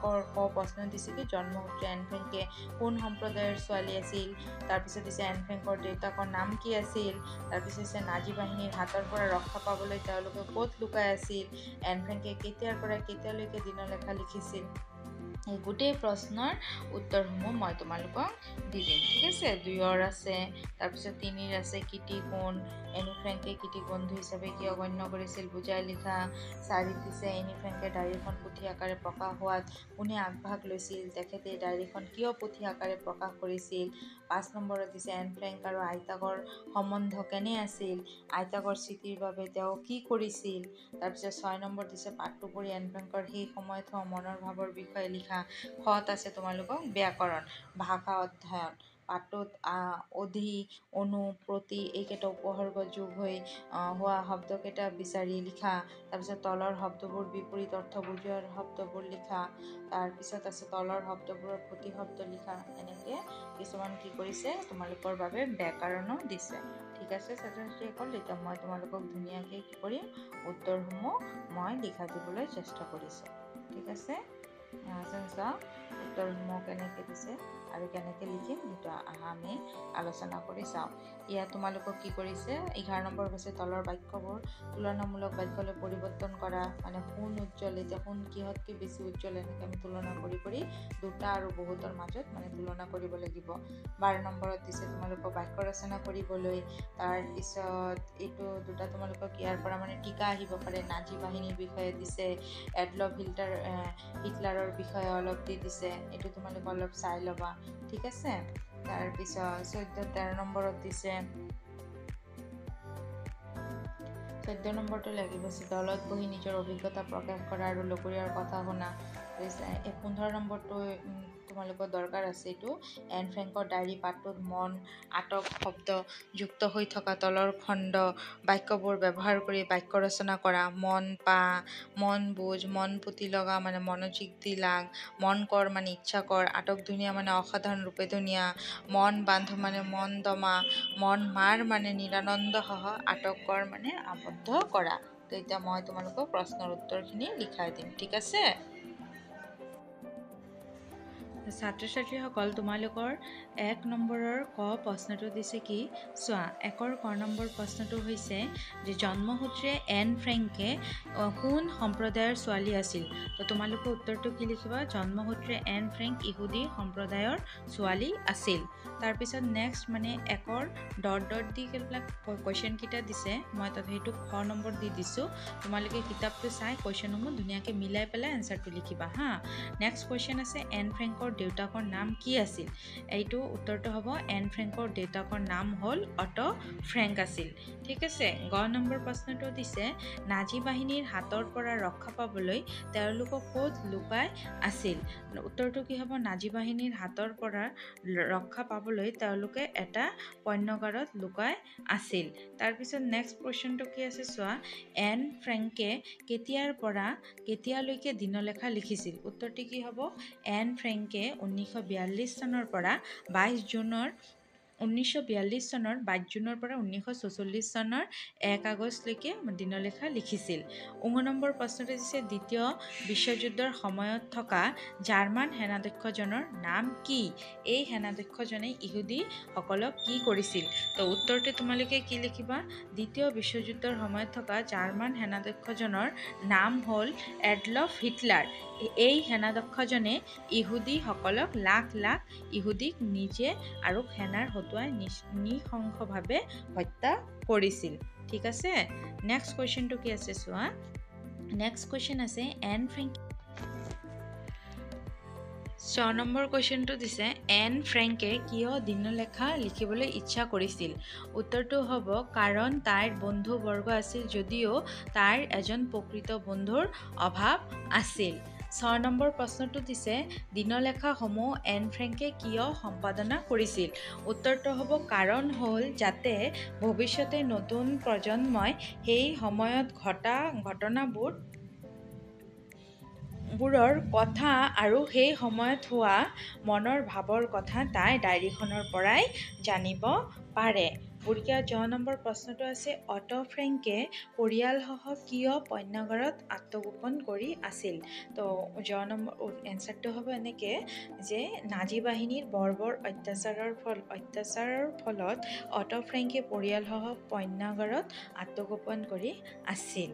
ক প্ৰশ্ন দিছে কি জন্মসূত্ৰে এন ফ্ৰেংকে কোন সম্প্ৰদায়ৰ ছোৱালী আছিল তাৰপিছত দিছে এন ফ্ৰেংকৰ দেউতাকৰ নাম কি আছিল তাৰপিছত দিছে নাজী বাহিনীৰ হাতৰ পৰা ৰক্ষা পাবলৈ তেওঁলোকে ক'ত লুকাই আছিল এন ফ্ৰেংকে কেতিয়াৰ পৰা কেতিয়ালৈকে দিনলেখা লিখিছিল এই গোটেই প্ৰশ্নৰ উত্তৰসমূহ মই তোমালোকক দি দিম ঠিক আছে 2ৰ আছে তাৰপিছত 3ৰ আছে কিটি কোন এনি ফ্ৰেংকে কিটিক বন্ধু হিচাপে কিয় গণ্য কৰিছিল বুজাই লিখা 4 দিছে এনি ফ্ৰেংকে ডায়েৰীখন পুথি আকাৰে প্ৰকাশ হোৱাত কোনে আগভাগ লৈছিল তেখেতে ডায়েৰীখন কিয় পুথি আকাৰে প্ৰকাশ কৰিছিল 5 নম্বৰত দিছে এন ফ্ৰেংক আৰু আইতাকৰ সম্বন্ধ কেনে আছিল আইতাকৰ স্মৃতিৰ বাবে তেওঁ কি কৰিছিল তাৰপিছত 6 নম্বৰ দিছে পাঠটো পঢ়ি এন ফ্ৰেংকৰ সেই সময়ত হোৱা মনৰ ভাৱৰ বিষয়ে লিখা খত আছে তোমালোকক ব্যাকৰণ ভাষা অধ্যয়ন পাঠটোত অধি অনু প্ৰতি এইকেইটা উপসৰ্গ যোগ হৈ হোৱা শব্দকেইটা বিচাৰি লিখা তাৰপিছত তলৰ শব্দবোৰ বিপৰীত অৰ্থ বুজোৱাৰ শব্দবোৰ লিখা তাৰপিছত আছে তলৰ শব্দবোৰৰ প্ৰতি শব্দ লিখা এনেকৈ কিছুমান কি কৰিছে তোমালোকৰ বাবে ব্যাকৰণো দিছে ঠিক আছে ছাত্ৰ ছাত্ৰীসকল এতিয়া মই তোমালোকক ধুনীয়াকৈ কি কৰিম উত্তৰসমূহ মই লিখা দিবলৈ চেষ্টা কৰিছোঁ ঠিক আছে উত্তৰসমূহ কেনেকৈ দিছে আৰু কেনেকৈ লিখিম সেইটো আমি আলোচনা কৰি চাওঁ ইয়াত তোমালোকক কি কৰিছে 11 নম্বৰ হৈছে তলৰ বাক্যবোৰ তুলনামূলক বাক্যলৈ পৰিৱৰ্তন কৰা মানে সোণ উজ্জ্বল এতিয়া সোণ কিহতকৈ বেছি উজ্জ্বল এনেকৈ আমি তুলনা কৰি দুটা আৰু বহুতৰ মাজত মানে তুলনা কৰিব লাগিব 12 নম্বৰত দিছে তোমালোকক বাক্য ৰচনা কৰিবলৈ তাৰপিছত এইটো দুটা তোমালোকক ইয়াৰ পৰা মানে টিকা আহিব পাৰে নাজী বাহিনীৰ বিষয়ে দিছে এডলফ হিটলাৰৰ বিষয়ে অলপ দি দিছে এইটো তোমালোকে অলপ চাই ল'বা ঠিক আছে তাৰপিছত 14-13 নম্বৰত দিছে 14 নম্বৰটো লাগিব দলত বহি নিজৰ অভিজ্ঞতা প্ৰকাশ কৰা আৰু লগৰীয়াৰ কথা শুনা 15 নম্বৰটো তোমালোকৰ দৰকাৰ আছে এইটো এন ফ্ৰেংকৰ ডায়েৰী পাঠটোত মন আটক শব্দ যুক্ত হৈ থকা তলৰ খণ্ড বাক্যবোৰ ব্যৱহাৰ কৰি বাক্য ৰচনা কৰা মন পা মন বুজ মন পুতি লগা মানে মনোযোগ দি লাগ মন কৰ মানে ইচ্ছা কৰ আটক ধুনীয়া মানে অসাধাৰণ ৰূপে ধুনীয়া মন বান্ধ মানে মন দমা মন মাৰ মানে নিৰানন্দ সহ আটক কৰ মানে আবদ্ধ কৰা তো এতিয়া মই তোমালোকক প্ৰশ্নৰ উত্তৰখিনি লিখাই দিম ঠিক আছে ছাত্ৰ ছাত্ৰীসকল তোমালোকৰ 1 নম্বৰৰ ক প্ৰশ্নটো দিছে কি চোৱা 1ৰ ক নম্বৰ প্ৰশ্নটো হৈছে যে জন্মসূত্ৰে এন ফ্ৰেংকে কোন সম্প্ৰদায়ৰ ছোৱালী আছিল তো তোমালোকে উত্তৰটো কি লিখিবা জন্মসূত্ৰে এন ফ্ৰেংক ইহুদী সম্প্ৰদায়ৰ ছোৱালী আছিল তাৰপিছত নেক্সট মানে 1ৰ ডট দি এইবিলাক কুৱেশ্যনকেইটা দিছে মই তাত সেইটো খ নম্বৰ দি দিছোঁ তোমালোকে কিতাপটো চাই কুৱেশ্যনসমূহ ধুনীয়াকৈ মিলাই পেলাই এনচাৰটো লিখিবা হা নেক্সট কুৱেশ্যন আছে এন ফ্ৰেংকৰ দেউতাকৰ নাম কি আছিল এইটো উত্তৰটো হ'ব এন ফ্ৰেংকৰ দেউতাকৰ নাম হ'ল অটো ফ্ৰেংক আছিল ঠিক আছে গ নম্বৰ প্ৰশ্নটো দিছে নাজী বাহিনীৰ হাতৰ পৰা ৰক্ষা পাবলৈ তেওঁলোকক ক'ত লুকাই আছিল উত্তৰটো কি হ'ব নাজী বাহিনীৰ হাতৰ পৰা ৰক্ষা পাবলৈ তেওঁলোকে এটা পণ্যগাৰত লুকাই আছিল তাৰপিছত নেক্সট কোৱেশ্চনটো কি আছে চোৱা এন ফ্ৰেংকে কেতিয়াৰ পৰা কেতিয়ালৈকে দিনলেখা লিখিছিল উত্তৰটো কি হ'ব এন ফ্ৰেংকে 1942 চনৰ পৰা 22 জুনৰ 1942 চনৰ 22 জুনৰ পৰা 1944 চনৰ 1 আগষ্টলৈকে দিনলেখা লিখিছিল 19 নম্বৰ প্ৰশ্নটো দিছে দ্বিতীয় বিশ্বযুদ্ধৰ সময়ত থকা জাৰ্মান সেনাধ্যক্ষজনৰ নাম কি এই সেনাধ্যক্ষজনে ইহুদীসকলক কি কৰিছিল তো উত্তৰটো তোমালোকে কি লিখিবা দ্বিতীয় বিশ্বযুদ্ধৰ সময়ত থকা জাৰ্মান সেনাধ্যক্ষজনৰ নাম হ'ল এডলফ হিটলাৰ এই সেনাধ্যক্ষজনে ইহুদীসকলক লাখ লাখ ইহুদীক নিজে আৰু সেনাৰ হতুৱাই নিঃশংসভাৱে হত্যা কৰিছিল ঠিক আছে নেক্সট কোৱেশ্চনটো কি আছে চোৱা নেক্সট কোৱেশ্চন আছে এন ফ্ৰেংক 6 নম্বৰ কোৱেশ্চনটো দিছে এন ফ্ৰেংকে কিয় দিনলেখা লিখিবলৈ ইচ্ছা কৰিছিল উত্তৰটো হ'ব কাৰণ তাইৰ বন্ধুবৰ্গ আছিল যদিও তাইৰ এজন প্ৰকৃত বন্ধুৰ অভাৱ আছিল 6 নম্বৰ প্ৰশ্নটো দিছে দিনলেখাসমূহ এন ফ্ৰেংকে কিয় সম্পাদনা কৰিছিল উত্তৰটো হ'ব কাৰণ হ'ল যাতে ভৱিষ্যতে নতুন প্ৰজন্মই সেই সময়ত ঘটা ঘটনাবোৰৰ কথা আৰু সেই সময়ত হোৱা মনৰ ভাৱৰ কথা তাই ডায়েৰীখনৰ পৰাই জানিব পাৰে গতিকে 6 নম্বৰ প্ৰশ্নটো আছে অটো ফ্ৰেংকে পৰিয়ালসহ কিয় পণ্যগাৰত আত্মগোপন কৰি আছিল তো 6 নম্বৰ এনচাৰটো হ'ব এনেকে যে নাজী বাহিনীৰ বৰ্বৰ অত্যাচাৰৰ ফলত অটো ফ্ৰেংকে পৰিয়ালসহ পণ্যগাৰত আত্মগোপন কৰি আছিল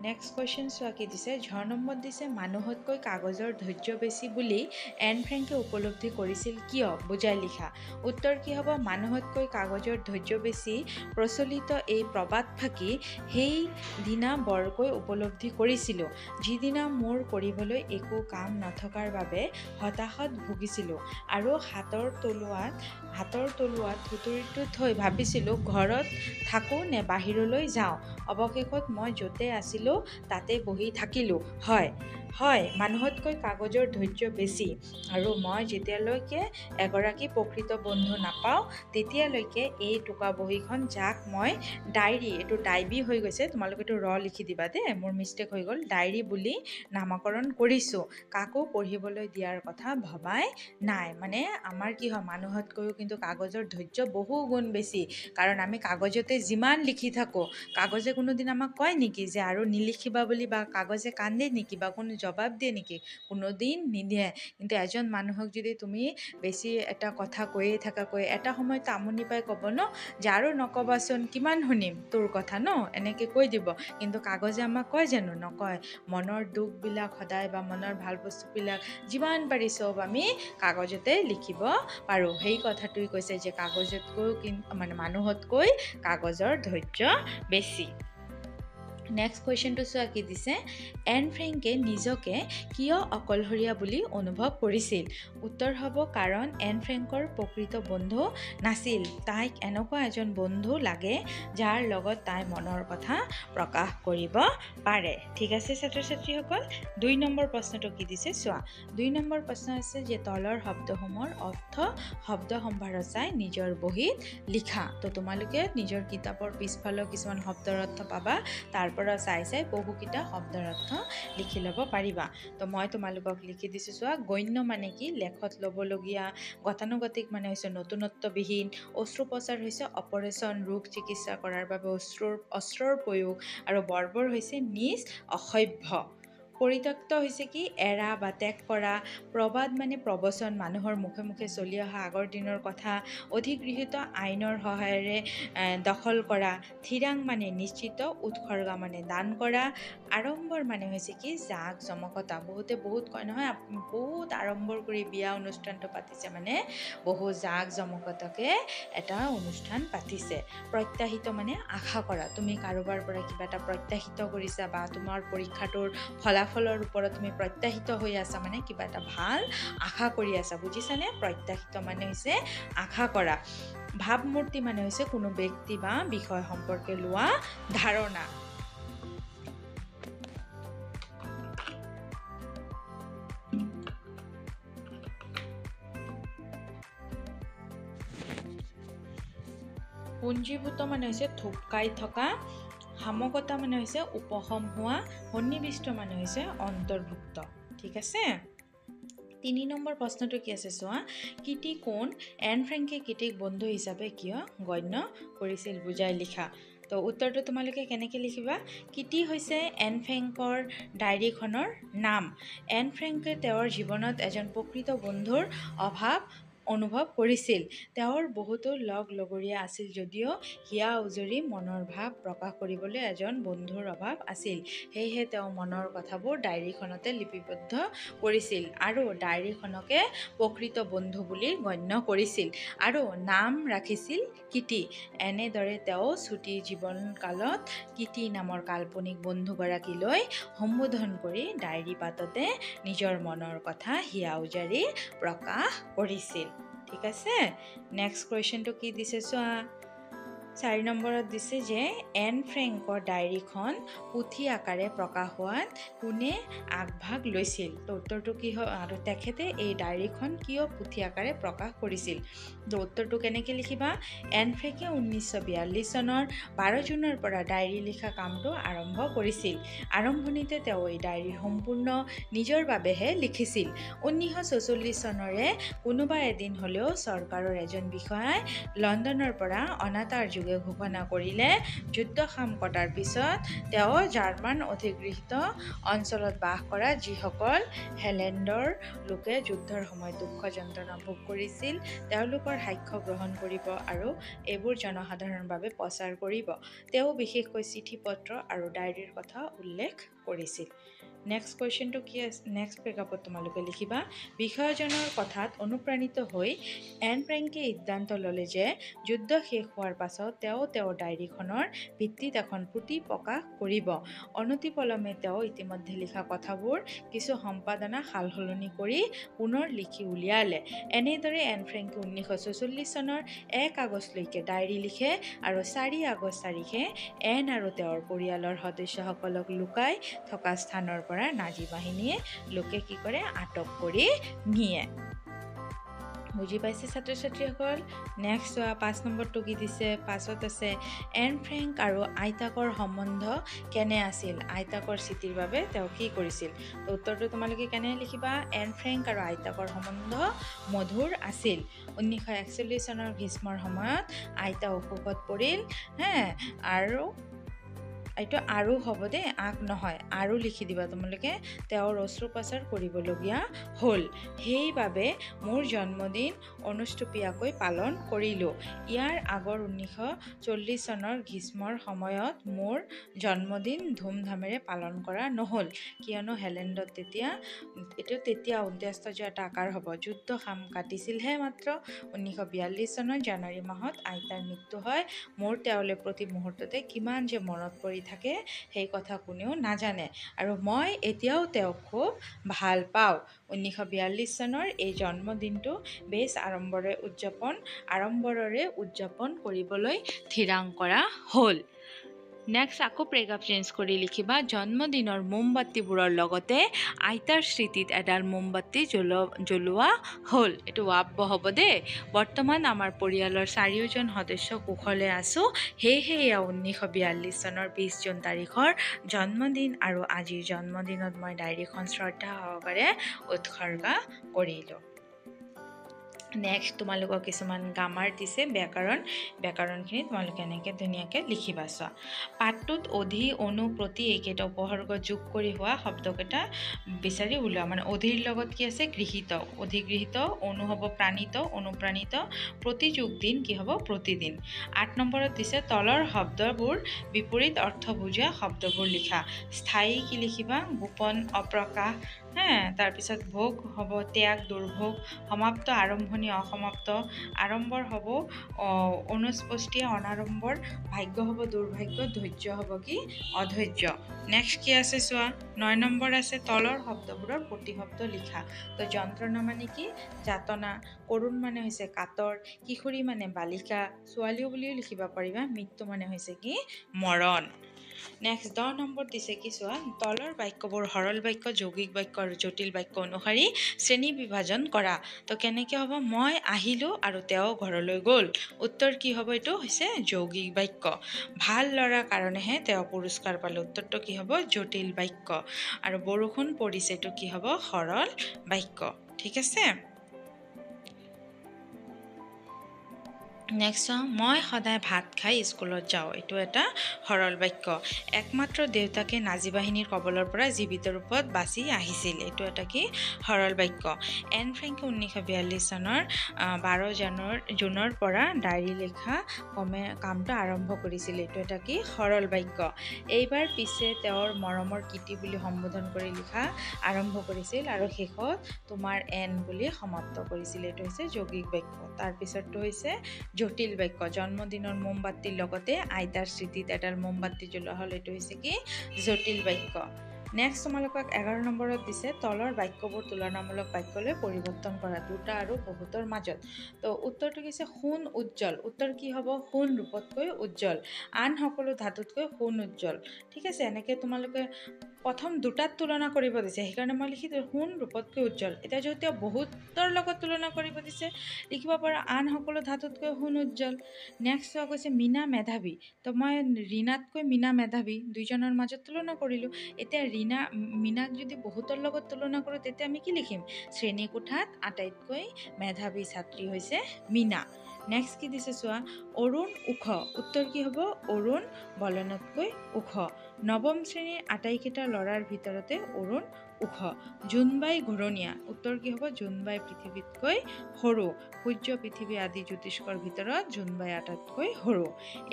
নেক্সট কোৱেশ্চন চোৱা কি দিছে 6 নম্বৰ দিছে মানুহতকৈ কাগজৰ ধৈৰ্য বেছি বুলি এন ফ্ৰেংকে উপলব্ধি কৰিছিল কিয় বুজাই লিখা উত্তৰ কি হ'ব মানুহতকৈ কাগজৰ ধৈৰ্য বেছি প্ৰচলিত এই প্ৰবাদ ফাকি সেই দিনা বৰকৈ উপলব্ধি কৰিছিলোঁ যিদিনা মোৰ কৰিবলৈ একো কাম নথকাৰ বাবে হতাশত ভুগিছিলোঁ আৰু হাতৰ তলুৱাত থুতুৰিটো থৈ ভাবিছিলোঁ ঘৰত থাকোঁ নে বাহিৰলৈ যাওঁ অৱশেষত মই য'তে আছিলোঁ তাতে বহি থাকিলোঁ হয় মানুহতকৈ কাগজৰ ধৈৰ্য বেছি আৰু মই যেতিয়ালৈকে এগৰাকী প্ৰকৃত বন্ধু নাপাওঁ তেতিয়ালৈকে এই টোকা বহীখন যাক মই ডায়েৰী এইটো ডায়েৰী হৈ গৈছে তোমালোকে এইটো লিখি দিবা দেই মোৰ মিষ্টেক হৈ গ'ল ডায়েৰী বুলি নামকৰণ কৰিছোঁ কাকো পঢ়িবলৈ দিয়াৰ কথা ভবাই নাই মানে আমাৰ কি হয় মানুহতকৈও কিন্তু কাগজৰ ধৈৰ্য বহু গুণ বেছি কাৰণ আমি কাগজতে যিমান লিখি থাকোঁ কাগজে কোনোদিন আমাক কয় নেকি যে আৰু নিলিখিবা বুলি বা কাগজে কান্দে নেকি বা কোনো জবাব দিয়ে নেকি কোনোদিন নিদিয়ে কিন্তু এজন মানুহক যদি তুমি বেছি এটা কথা কৈয়ে থাকা এটা সময়ত আমনি পাই ক'ব ন যে আৰু নক'বাচোন কিমান শুনিম তোৰ কথা ন এনেকৈ কৈ দিব কিন্তু কাগজে আমাক কয় জানো নকয় মনৰ দুখবিলাক সদায় বা মনৰ ভাল বস্তুবিলাক যিমান পাৰি চব আমি কাগজতে লিখিব পাৰোঁ সেই কথাটোৱে কৈছে যে কাগজতকৈ মানে মানুহতকৈ কাগজৰ ধৈৰ্য বেছি নেক্সট কুৱেশ্যনটো চোৱা কি দিছে এন ফ্ৰেংকে নিজকে কিয় অকলশৰীয়া বুলি অনুভৱ কৰিছিল উত্তৰ হ'ব কাৰণ এন ফ্ৰেংকৰ প্ৰকৃত বন্ধু নাছিল তাইক এনেকুৱা এজন বন্ধু লাগে যাৰ লগত তাই মনৰ কথা প্ৰকাশ কৰিব পাৰে ঠিক আছে ছাত্ৰ ছাত্ৰীসকল 2 নম্বৰ প্ৰশ্নটো কি দিছে চোৱা 2 নম্বৰ প্ৰশ্ন আছে যে তলৰ শব্দসমূহৰ অৰ্থ শব্দ সম্ভাৰত চাই নিজৰ বহীত লিখা তো তোমালোকে নিজৰ কিতাপৰ পিছফালৰ কিছুমান শব্দৰ অৰ্থ পাবা তাৰ পৰা চাই বহুকেইটা শব্দৰ অৰ্থ লিখি ল'ব পাৰিবা তো মই তোমালোকক লিখি দিছোঁ চোৱা গণ্য মানে কি লেখত ল'বলগীয়া গতানুগতিক মানে হৈছে নতুনত্ববিহীন অস্ত্ৰোপচাৰ হৈছে অপাৰেশ্যন ৰোগ চিকিৎসা কৰাৰ বাবে অস্ত্ৰৰ প্ৰয়োগ আৰু বৰ্বৰ হৈছে নিজ অসভ্য পৰিত্যক্ত হৈছে কি এৰা বা ত্যাগ কৰা প্ৰবাদ মানে প্ৰবচন মানুহৰ মুখে মুখে চলি অহা আগৰ দিনৰ কথা অধিগৃহীত আইনৰ সহায়েৰে দখল কৰা থিৰাং মানে নিশ্চিত উৎসৰ্গা মানে দান কৰা আড়ম্বৰ মানে হৈছে কি জাক জমকতা বহুতে বহুত কয় নহয় বহুত আড়ম্বৰ কৰি বিয়া অনুষ্ঠানটো পাতিছে মানে বহু জাক জমকতাকে এটা অনুষ্ঠান পাতিছে প্ৰত্যাশিত মানে আশা কৰা তুমি কাৰোবাৰ পৰা কিবা এটা প্ৰত্যাশিত কৰিছা বা তোমাৰ পৰীক্ষাটোৰ ফলাফলৰ ওপৰত তুমি প্ৰত্যাশিত হৈ আছা মানে কিবা এটা ভাল আশা কৰি আছা বুজিছানে প্ৰত্যাশিত মানে হৈছে আশা কৰা ভাৱমূৰ্তি মানে হৈছে কোনো ব্যক্তি বা বিষয় সম্পৰ্কে লোৱা ধাৰণা পুঞ্জীভূত মানে হৈছে থোপকাই থকা সামকতা মানে হৈছে উপশম হোৱা সন্নিবিষ্ট মানে হৈছে অন্তৰ্ভুক্ত ঠিক আছে 3 নম্বৰ প্ৰশ্নটো কি আছে চোৱা কিটি কোন এন ফ্ৰেংকে কিটিক বন্ধু হিচাপে কিয় গণ্য কৰিছিল বুজাই লিখা তো উত্তৰটো তোমালোকে কেনেকৈ লিখিবা কিটি হৈছে এন ফ্ৰেংকৰ ডায়েৰীখনৰ নাম এন ফ্ৰেংকে তেওঁৰ জীৱনত এজন প্ৰকৃত বন্ধুৰ অভাৱ অনুভৱ কৰিছিল তেওঁৰ বহুতো লগৰীয়া আছিল যদিও হিয়া উজৰি মনৰ ভাৱ প্ৰকাশ কৰিবলৈ এজন বন্ধুৰ অভাৱ আছিল সেয়েহে তেওঁ মনৰ কথাবোৰ ডায়েৰীখনতে লিপিবদ্ধ কৰিছিল আৰু ডায়েৰীখনকে প্ৰকৃত বন্ধু বুলি গণ্য কৰিছিল আৰু নাম ৰাখিছিল কিটি এনেদৰে তেওঁ ছুটি জীৱনকালত কিটি নামৰ কাল্পনিক বন্ধুগৰাকীলৈ সম্বোধন কৰি ডায়েৰী পাততে নিজৰ মনৰ কথা হিয়া উজাৰি প্ৰকাশ কৰিছিল ঠিক আছে নেক্সট কুৱেশ্যনটো কি দিছে চোৱা 4 নম্বৰত দিছে যে এন ফ্ৰেংকৰ ডায়েৰীখন পুথি আকাৰে প্ৰকাশ হোৱাত কোনে আগভাগ লৈছিল তো উত্তৰটো কি হয় আৰু তেখেতে এই ডায়েৰীখন কিয় পুথি আকাৰে প্ৰকাশ কৰিছিল তো উত্তৰটো কেনেকৈ লিখিবা এন ফ্ৰেংকে 1942 চনৰ 12 জুনৰ পৰা ডায়েৰী লিখা কামটো আৰম্ভ কৰিছিল আৰম্ভণিতে তেওঁ এই ডায়েৰী সম্পূৰ্ণ নিজৰ বাবেহে লিখিছিল 1944 চনৰে কোনোবা এদিন হ'লেও চৰকাৰৰ এজন বিষয়াই লণ্ডনৰ পৰা অনাতাঁৰ যোগে ঘোষণা কৰিলে যুদ্ধ খাম কটাৰ পিছত তেওঁ জাৰ্মান অধিগৃহীত অঞ্চলত বাস কৰা যিসকল হেলেণ্ডৰ লোকে যুদ্ধৰ সময়ত দুখ যন্ত্ৰণা ভোগ কৰিছিল তেওঁলোকৰ সাক্ষ্য গ্ৰহণ কৰিব আৰু এইবোৰ জনসাধাৰণৰ বাবে প্ৰচাৰ কৰিব তেওঁ বিশেষকৈ চিঠি পত্ৰ আৰু ডায়েৰীৰ কথা উল্লেখ কৰিছিল নেক্সট কুৱেশ্যনটো কি আছে নেক্সট পেৰাগ্ৰাফত তোমালোকে লিখিবা বিষয়জনৰ কথাত অনুপ্ৰাণিত হৈ এন ফ্ৰেংকে সিদ্ধান্ত ল'লে যে যুদ্ধ শেষ হোৱাৰ পাছত তেওঁৰ ডায়েৰীখনৰ ভিত্তিত এখন পুথি প্ৰকাশ কৰিব অনতিপলমে তেওঁ ইতিমধ্যে লিখা কথাবোৰ কিছু সম্পাদনা সালসলনি কৰি পুনৰ লিখি উলিয়ালে এনেদৰে এন ফ্ৰেংকে 1944 চনৰ 1 আগষ্টলৈকে ডায়েৰী লিখে আৰু 4 আগষ্ট তাৰিখে এন আৰু তেওঁৰ পৰিয়ালৰ সদস্যসকলক লুকাই থকা স্থানৰ পৰা নাজী বাহিনীয়ে লোকে কি কৰে আটক কৰি নিয়ে বুজি পাইছে ছাত্ৰ ছাত্ৰীসকল নেক্সট 5 নম্বৰটো কি দিছে পাছত আছে এন ফ্ৰেংক আৰু আইতাকৰ সম্বন্ধ কেনে আছিল আইতাকৰ চিঠিৰ বাবে তেওঁ কি কৰিছিল উত্তৰটো তোমালোকে কেনে লিখিবা এন ফ্ৰেংক আৰু আইতাকৰ সম্বন্ধ মধুৰ আছিল 1941 চনৰ গ্ৰীষ্মৰ সময়ত আইতা অসুখত পৰিল আৰু এইটো আৰু হ'ব দে আক নহয় আৰু লিখি দিবা তোমালোকে তেওঁৰ অস্ত্ৰোপচাৰ কৰিবলগীয়া হ'ল সেইবাবে মোৰ জন্মদিন অনুষ্টুপীয়াকৈ পালন কৰিলোঁ ইয়াৰ আগৰ 1940 চনৰ গ্ৰীষ্মৰ সময়ত মোৰ জন্মদিন ধুমধামেৰে পালন কৰা নহ'ল কিয়নো হেলেণ্ডত তেতিয়া উদ্দেশ্যত এটা আকাৰ হ'ব যুদ্ধ খাম কাটিছিলহে মাত্ৰ 1942 চনৰ জানুৱাৰী মাহত আইতাৰ মৃত্যু হয় মোৰ তেওঁলৈ প্ৰতি মুহূৰ্ততে কিমান যে মনত পৰি থাকে সেই কথা কোনেও নাজানে আৰু মই এতিয়াও তেওঁক খুব ভাল পাওঁ 1942 চনৰ এই জন্মদিনটো বেছ আড়ম্বৰেৰে উদযাপন কৰিবলৈ থিৰাং কৰা হ'ল নেক্সট আকৌ পেৰাগ্ৰাফ চেঞ্জ কৰি লিখিবা জন্মদিনৰ মোমবাতিবোৰৰ লগতে আইতাৰ স্মৃতিত এডাল মোমবাতি জ্বলোৱা হ'ল এইটো ৱাব হ'ব দেই বৰ্তমান আমাৰ পৰিয়ালৰ 4জন সদস্য কুশলে আছোঁ সেয়েহে এয়া 1942 চনৰ 20 জুন তাৰিখৰ জন্মদিন আৰু আজিৰ জন্মদিনত মই ডায়েৰীখন শ্ৰদ্ধা সহকাৰে উৎসৰ্গা কৰিলোঁ নেক্সট তোমালোকক কিছুমান গ্ৰামাৰ দিছে ব্যাকৰণখিনি তোমালোকে এনেকৈ ধুনীয়াকৈ লিখিবা। চোৱা পাঠটোত অধি অনু প্ৰতি এইকেইটা উপসৰ্গ যোগ কৰি হোৱা শব্দকেইটা বিচাৰি ওলোৱা। মানে অধিৰ লগত কি আছে গৃহীত, অধিগৃহীত, অনু হ'ব প্ৰাণিত, অনুপ্ৰাণিত, প্ৰতি যোগ দিন কি হ'ব প্ৰতিদিন। 8 নম্বৰত দিছে তলৰ শব্দবোৰ বিপৰীত অৰ্থ বুজোৱা শব্দবোৰ লিখা। স্থায়ী কি লিখিবা গোপন অপ্ৰকাশ, তাৰপিছত ভোগ হ'ব ত্যাগ দুৰ্ভোগ, সমাপ্ত আৰম্ভণি অসমাপ্ত, আড়ম্বৰ হ'ব অনুস্পষ্টিয়া অনাড়ম্বৰ, ভাগ্য হ'ব দুৰ্ভাগ্য, ধৈৰ্য হ'ব কি অধৈৰ্য। নেক্সট কি আছে চোৱা 9 নম্বৰ আছে তলৰ শব্দবোৰৰ প্ৰতিশব্দ লিখা। তো যন্ত্ৰণা মানে কি যাতনা, কৰুণ মানে হৈছে কাতৰ, কিশোৰী মানে বালিকা, ছোৱালীও বুলিও লিখিব পাৰিবা, মৃত্যু মানে হৈছে কি মৰণ। নেক্সট 10 নম্বৰ দিছে কি চোৱা তলৰ বাক্যবোৰ সৰল বাক্য, যৌগিক বাক্য আৰু জটিল বাক্য অনুসৰি শ্ৰেণী বিভাজন কৰা। তো কেনেকৈ হ'ব মই আহিলোঁ আৰু তেওঁ ঘৰলৈ গ'ল। উত্তৰ কি হ'ব এইটো হৈছে যৌগিক বাক্য। ভাল ল'ৰাৰ কাৰণেহে তেওঁ পুৰস্কাৰ পালে। উত্তৰটো কি হ'ব জটিল বাক্য। আৰু বৰষুণ পৰিছে এইটো কি হ'ব সৰল বাক্য। ঠিক আছে। নেক্সট মই সদায় ভাত খাই স্কুলত যাওঁ, এইটো এটা সৰল বাক্য। একমাত্ৰ দেউতাকে নাজী বাহিনীৰ কবলৰ পৰা জীৱিত ৰূপত বাচি আহিছিল, এইটো এটা কি সৰল বাক্য। এন ফ্ৰেংকে 1942 চনৰ 12 জুনৰ পৰা ডায়েৰী লিখা কামটো আৰম্ভ কৰিছিল, এইটো এটা কি সৰল বাক্য। এইবাৰ পিছে তেওঁৰ মৰমৰ কীৰ্তি বুলি সম্বোধন কৰি লিখা আৰম্ভ কৰিছিল আৰু শেষত তোমাৰ এন বুলি সমাপ্ত কৰিছিল, এইটো হৈছে যৌগিক বাক্য। তাৰপিছতটো হৈছে জটিল বাক্য। জন্মদিনৰ মোমবাতিৰ লগতে আইতাৰ স্মৃতিত এডাল মোমবাতি জ্বলোৱা হ'ল, এইটো হৈছে কি জটিল বাক্য। নেক্সট তোমালোকক 11 নম্বৰত দিছে তলৰ বাক্যবোৰ তুলনামূলক বাক্যলৈ পৰিৱৰ্তন কৰা দুটা আৰু বহুতৰ মাজত। তো উত্তৰটো হৈছে সোণ উজ্জ্বল। উত্তৰ কি হ'ব সোণ ৰূপতকৈ উজ্জ্বল, আন সকলো ধাতুতকৈ সোণ উজ্জ্বল। ঠিক আছে, এনেকৈ তোমালোকে প্ৰথম দুটাত তুলনা কৰিব দিছে, সেইকাৰণে মই লিখি দিওঁ সোণ ৰূপতকৈ উজ্জ্বল। এতিয়া যদি বহুতৰ লগত তুলনা কৰিব দিছে লিখিব পাৰা আন সকলো ধাতুতকৈ সোণ উজ্জ্বল। নেক্সট চোৱা কৈছে মীনা মেধাৱী, তো মই ৰীণাতকৈ মীনা মেধাৱী, দুইজনৰ মাজত তুলনা কৰিলোঁ। এতিয়া মীনাক যদি বহুতৰ লগত তুলনা কৰোঁ তেতিয়া আমি কি লিখিম শ্ৰেণীকোঠাত আটাইতকৈ মেধাৱী ছাত্ৰী হৈছে মীনা। নেক্সট কি দিছে চোৱা অৰুণ ওখ। উত্তৰ কি হ'ব অৰুণ বলনতকৈ ওখ। নৱম শ্ৰেণীৰ আটাইকেইটা ল'ৰাৰ ভিতৰতে অৰুণ ওখ। জোনবাই ঘূৰণীয়া। উত্তৰ কি হ'ব জোনবাই পৃথিৱীতকৈ সৰু। সূৰ্য পৃথিৱী আদি জ্যোতিষ্কৰ ভিতৰত জোনবাই আটাইতকৈ সৰু।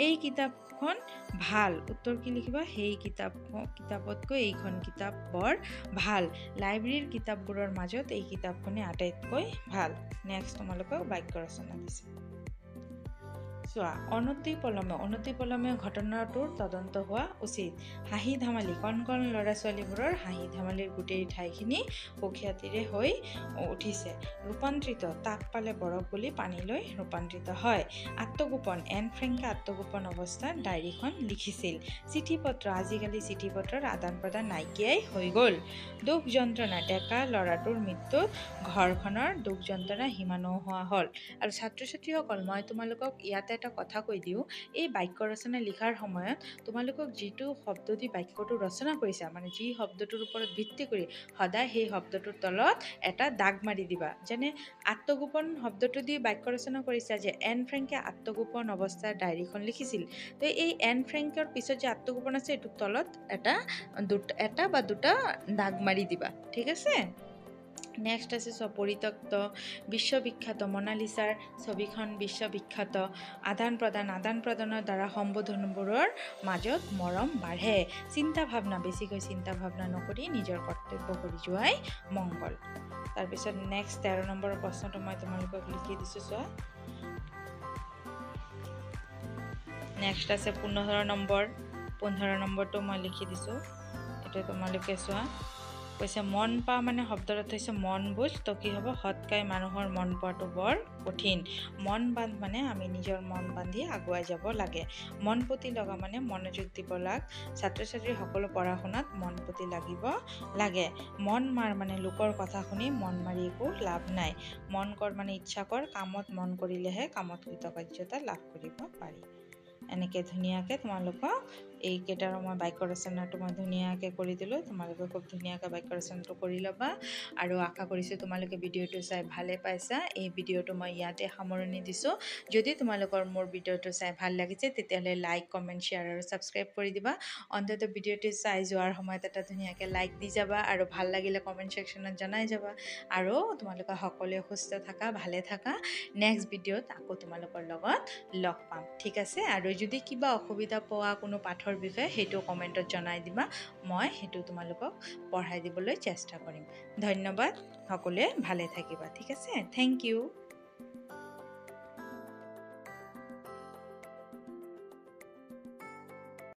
এই কিতাপখন ভাল। উত্তৰ কি লিখিবা সেই কিতাপতকৈ এইখন কিতাপ বৰ ভাল। লাইব্ৰেৰীৰ কিতাপবোৰৰ মাজত এই কিতাপখনে আটাইতকৈ ভাল। নেক্সট তোমালোকক বাক্য ৰচনা দিছে। চোৱা অনতিপলমে ঘটনাটোৰ তদন্ত হোৱা উচিত। হাঁহি ধেমালি কণ কণ ল'ৰা ছোৱালীবোৰৰ হাঁহি ধেমালিৰ গোটেই ঠাইখিনি সুখ্যাতিৰে হৈ উঠিছে। ৰূপান্তৰিত তাক পালে বৰফ বুলি পানীলৈ ৰূপান্তৰিত হয়। আত্মগোপন এন ফ্ৰেংকে আত্মগোপন অৱস্থাত ডায়েৰীখন লিখিছিল। চিঠি পত্ৰ আজিকালি চিঠি পত্ৰৰ আদান প্ৰদান নাইকিয়াই হৈ গ'ল। দুখ যন্ত্ৰণা ডেকা ল'ৰাটোৰ মৃত্যুত ঘৰখনৰ দুখ যন্ত্ৰণা সীমা নোহোৱা হ'ল। আৰু ছাত্ৰ ছাত্ৰীসকল মই তোমালোকক ইয়াতে এটা কথা কৈ দিওঁ, এই বাক্য ৰচনা লিখাৰ সময়ত তোমালোকক যিটো শব্দ দি বাক্যটো ৰচনা কৰিছা, মানে যি শব্দটোৰ ওপৰত ভিত্তি কৰি সদায় সেই শব্দটোৰ তলত এটা দাগ মাৰি দিবা। যেনে আত্মগোপন শব্দটো দি বাক্য ৰচনা কৰিছা যে এন ফ্ৰেংকে আত্মগোপন অৱস্থাৰ ডায়েৰীখন লিখিছিল। তো এই এন ফ্ৰেংকৰ পিছত যে আত্মগোপন আছে এইটোৰ তলত এটা বা দুটা দাগ মাৰি দিবা। ঠিক আছে। নেক্সট আছে পৰিত্যক্ত বিশ্ববিখ্যাত মনালিছাৰ ছবিখন বিশ্ববিখ্যাত। আদান প্ৰদানৰ দ্বাৰা সম্বোধনবোৰৰ মাজত মৰম বাঢ়ে। চিন্তা ভাৱনা বেছিকৈ চিন্তা ভাৱনা নকৰি নিজৰ কৰ্তব্য কৰি যোৱাই মংগল। তাৰপিছত নেক্সট 13 নম্বৰৰ প্ৰশ্নটো মই তোমালোকক লিখি দিছোঁ চোৱা। নেক্সট আছে 15 নম্বৰটো মই লিখি দিছোঁ, এইটো তোমালোকে চোৱা। কৈছে মন পা মানে শব্দৰ অৰ্থ হৈছে মন বুজ। তো কি হ'ব সৎকাই মানুহৰ মন পোৱাটো বৰ কঠিন। মন বান্ধ মানে আমি নিজৰ মন বান্ধি আগুৱাই যাব লাগে। মন পুতি লগা মানে মনোযোগ দিব লাগে। ছাত্ৰ ছাত্ৰীৰ সকলো পঢ়া শুনাত মন পুতি লাগিব লাগে। মন মাৰ মানে লোকৰ কথা শুনি মন মাৰি একো লাভ নাই। মন কৰ মানে ইচ্ছা কৰ, কামত মন কৰিলেহে কামত কৃতকাৰ্যতা লাভ কৰিব পাৰি। এনেকৈ ধুনীয়াকৈ তোমালোকক এইকেইটাৰ মই বাক্য ৰচনাটো মই ধুনীয়াকৈ কৰি দিলোঁ। তোমালোকে খুব ধুনীয়াকৈ বাক্য ৰচনাটো কৰি ল'বা আৰু আশা কৰিছোঁ তোমালোকে ভিডিঅ'টো চাই ভালে পাইছা। এই ভিডিঅ'টো মই ইয়াতে সামৰণি দিছোঁ। যদি তোমালোকৰ মোৰ ভিডিঅ'টো চাই ভাল লাগিছে তেতিয়াহ'লে লাইক, কমেণ্ট, শ্বেয়াৰ আৰু ছাবস্ক্ৰাইব কৰি দিবা। অন্ততঃ ভিডিঅ'টো চাই যোৱাৰ সময়ত এটা ধুনীয়াকৈ লাইক দি যাবা আৰু ভাল লাগিলে কমেণ্ট ছেকশ্যনত জনাই যাবা। আৰু তোমালোকে সকলোৱে সুস্থ থাকা, ভালে থাকা। নেক্সট ভিডিঅ'ত আকৌ তোমালোকৰ লগত লগ পাম, ঠিক আছে? আৰু যদি কিবা অসুবিধা পোৱা কোনো পাঠৰ বিষয়ে সেইটো কমেণ্টত জনাই দিবা। মই সেইটো তোমালোকক পঢ়াই দিবলৈ চেষ্টা কৰিম। ধন্যবাদ। সকলোৱে ভালে থাকিবা, ঠিক আছে? Thank U.